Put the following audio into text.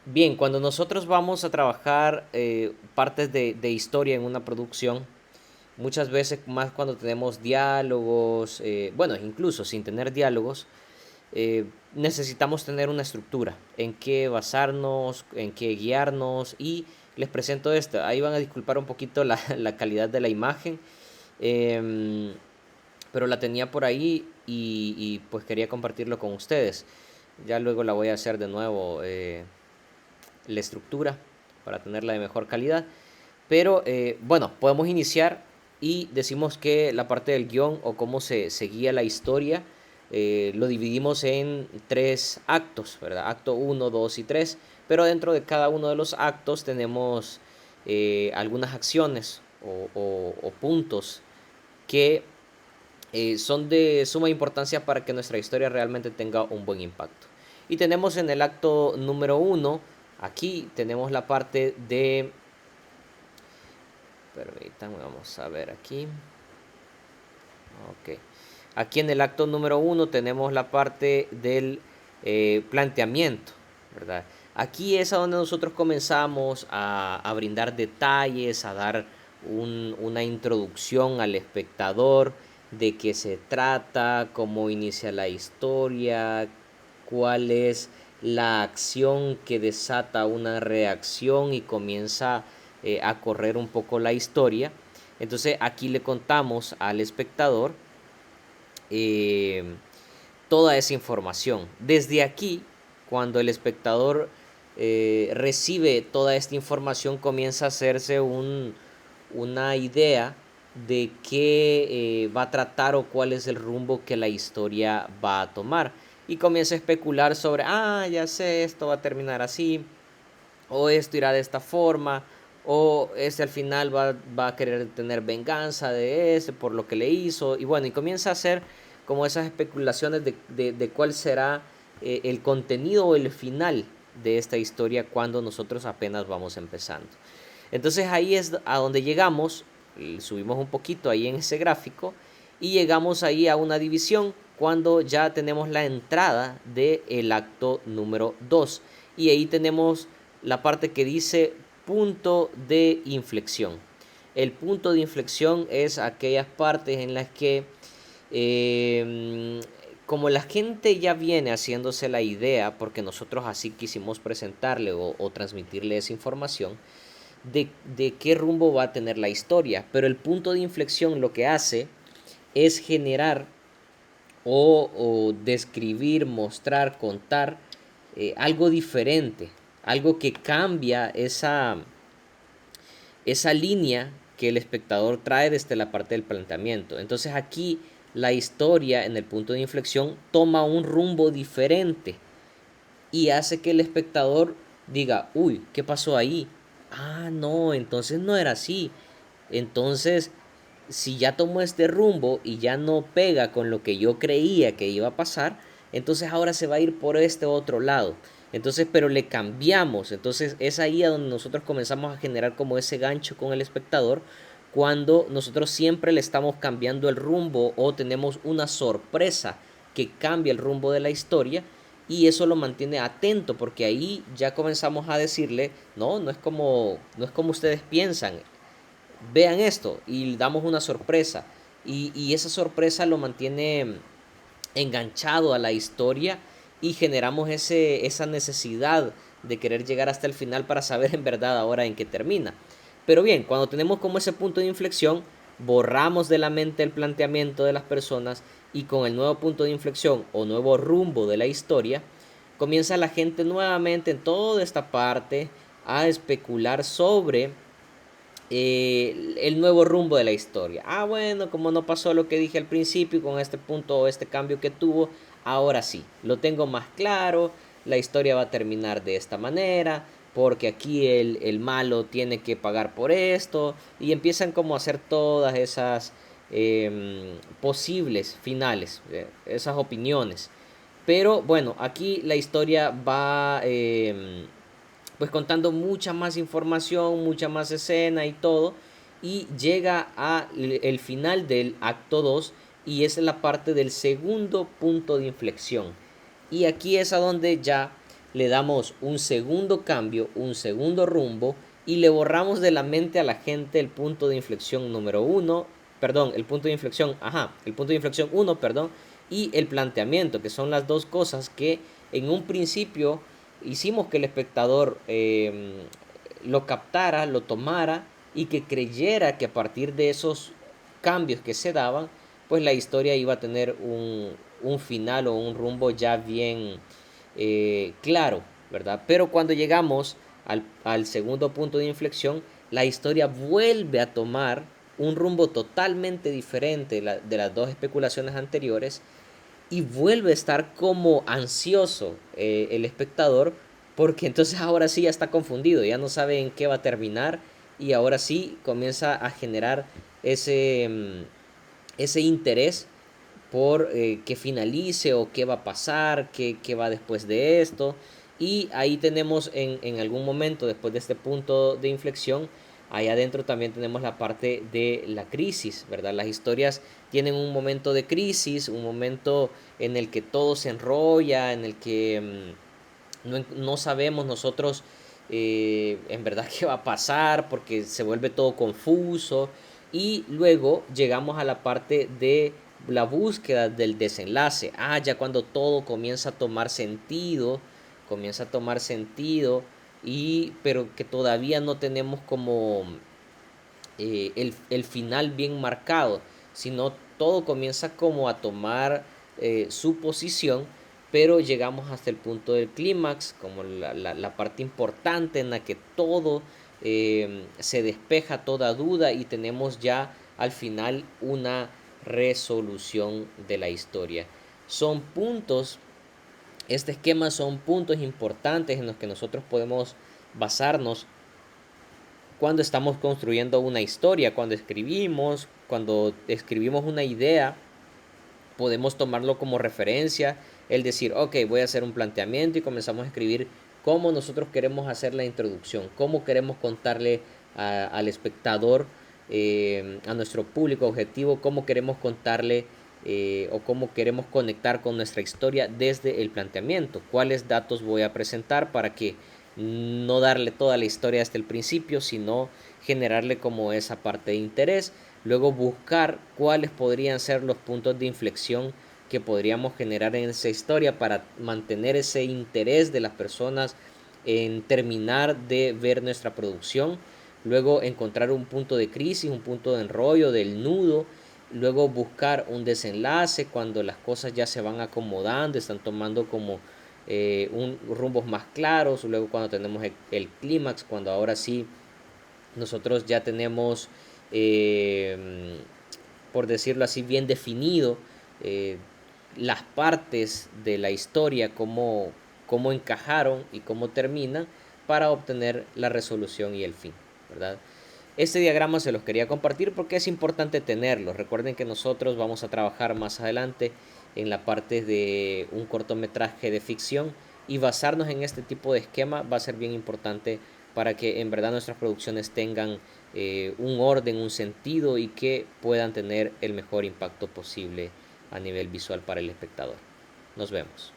Bien, cuando nosotros vamos a trabajar partes de historia en una producción, muchas veces más cuando tenemos diálogos, bueno, incluso sin tener diálogos, necesitamos tener una estructura en qué basarnos, en qué guiarnos y les presento esto. Ahí van a disculpar un poquito la calidad de la imagen, em, pero la tenía por ahí y pues quería compartirlo con ustedes. Ya luego la voy a hacer de nuevo la estructura para tenerla de mejor calidad. Pero bueno, podemos iniciar y decimos que la parte del guión o cómo se guía la historia lo dividimos en tres actos, ¿verdad? Acto uno, 2 y 3. Pero dentro de cada uno de los actos tenemos algunas acciones o puntos que son de suma importancia para que nuestra historia realmente tenga un buen impacto. Y tenemos en el acto número uno, aquí tenemos la parte de... Permítanme, vamos a ver aquí. Ok. Aquí en el acto número uno tenemos la parte del planteamiento, ¿verdad? Aquí es a donde nosotros comenzamos a brindar detalles, a dar una introducción al espectador de qué se trata, cómo inicia la historia, cuál es la acción que desata una reacción y comienza a correr un poco la historia. Entonces aquí le contamos al espectador eh, toda esa información. Desde aquí, cuando el espectador recibe toda esta información, comienza a hacerse una idea de qué va a tratar o cuál es el rumbo que la historia va a tomar. Y comienza a especular sobre, ya sé, esto va a terminar así, o esto irá de esta forma, o ese al final va a querer tener venganza de ese por lo que le hizo, y bueno, y comienza a hacer como esas especulaciones de cuál será el contenido o el final de esta historia cuando nosotros apenas vamos empezando. Entonces ahí es a donde llegamos, subimos un poquito ahí en ese gráfico, y llegamos ahí a una división cuando ya tenemos la entrada del acto número 2 y ahí tenemos la parte que dice punto de inflexión. El punto de inflexión es aquellas partes en las que como la gente ya viene haciéndose la idea, porque nosotros así quisimos presentarle o transmitirle esa información, de qué rumbo va a tener la historia. Pero el punto de inflexión lo que hace es generar o describir, mostrar, contar algo diferente, algo que cambia esa línea que el espectador trae desde la parte del planteamiento. Entonces aquí la historia en el punto de inflexión toma un rumbo diferente y hace que el espectador diga, uy, ¿qué pasó ahí? No, entonces no era así. Entonces, si ya tomó este rumbo y ya no pega con lo que yo creía que iba a pasar, entonces ahora se va a ir por este otro lado. Entonces, pero le cambiamos. Entonces es ahí a donde nosotros comenzamos a generar como ese gancho con el espectador cuando nosotros siempre le estamos cambiando el rumbo o tenemos una sorpresa que cambia el rumbo de la historia y eso lo mantiene atento porque ahí ya comenzamos a decirle, no, no es como ustedes piensan, vean esto y damos una sorpresa y esa sorpresa lo mantiene enganchado a la historia y generamos esa necesidad de querer llegar hasta el final para saber en verdad ahora en qué termina. Pero bien, cuando tenemos como ese punto de inflexión, borramos de la mente el planteamiento de las personas y con el nuevo punto de inflexión o nuevo rumbo de la historia, comienza la gente nuevamente en toda esta parte a especular sobre el nuevo rumbo de la historia. Bueno, como no pasó lo que dije al principio con este punto o este cambio que tuvo, ahora sí, lo tengo más claro, la historia va a terminar de esta manera, porque aquí el malo tiene que pagar por esto, y empiezan como a hacer todas esas posibles finales, esas opiniones. Pero bueno, aquí la historia va pues contando mucha más información, mucha más escena y todo. Y llega a el final del acto 2 y es la parte del segundo punto de inflexión. Y aquí es a donde ya le damos un segundo cambio, un segundo rumbo y le borramos de la mente a la gente el punto de inflexión número uno, perdón, el punto de inflexión, el punto de inflexión uno, perdón, y el planteamiento, que son las dos cosas que en un principio hicimos que el espectador lo captara, lo tomara y que creyera que a partir de esos cambios que se daban, pues la historia iba a tener un final o un rumbo ya bien claro, ¿verdad? Pero cuando llegamos al segundo punto de inflexión, la historia vuelve a tomar un rumbo totalmente diferente de las dos especulaciones anteriores y vuelve a estar como ansioso el espectador porque entonces ahora sí ya está confundido, ya no sabe en qué va a terminar y ahora sí comienza a generar ese interés por que finalice o qué va a pasar, qué va después de esto. Y ahí tenemos en algún momento, después de este punto de inflexión, ahí adentro también tenemos la parte de la crisis, ¿verdad? Las historias tienen un momento de crisis, un momento en el que todo se enrolla, en el que no sabemos nosotros en verdad qué va a pasar porque se vuelve todo confuso y luego llegamos a la parte de la búsqueda del desenlace. Ya cuando todo comienza a tomar sentido y pero que todavía no tenemos como el final bien marcado, sino todo comienza como a tomar su posición, pero llegamos hasta el punto del clímax, como la parte importante en la que todo se despeja toda duda y tenemos ya al final una resolución de la historia. Son puntos, este esquema son puntos importantes en los que nosotros podemos basarnos cuando estamos construyendo una historia, cuando escribimos una idea, podemos tomarlo como referencia, el decir, ok, voy a hacer un planteamiento y comenzamos a escribir cómo nosotros queremos hacer la introducción, cómo queremos contarle al espectador, a nuestro público objetivo, cómo queremos contarle o cómo queremos conectar con nuestra historia desde el planteamiento, cuáles datos voy a presentar para que no darle toda la historia hasta el principio, sino generarle como esa parte de interés, luego buscar cuáles podrían ser los puntos de inflexión que podríamos generar en esa historia para mantener ese interés de las personas en terminar de ver nuestra producción, luego encontrar un punto de crisis, un punto de enrollo del nudo, luego buscar un desenlace cuando las cosas ya se van acomodando, están tomando como rumbos más claros, luego cuando tenemos el clímax, cuando ahora sí nosotros ya tenemos, por decirlo así, bien definido eh, las partes de la historia, cómo encajaron y cómo terminan para obtener la resolución y el fin, ¿verdad? Este diagrama se los quería compartir porque es importante tenerlo. Recuerden que nosotros vamos a trabajar más adelante en la parte de un cortometraje de ficción y basarnos en este tipo de esquema va a ser bien importante para que en verdad nuestras producciones tengan un orden, un sentido y que puedan tener el mejor impacto posible a nivel visual para el espectador. Nos vemos.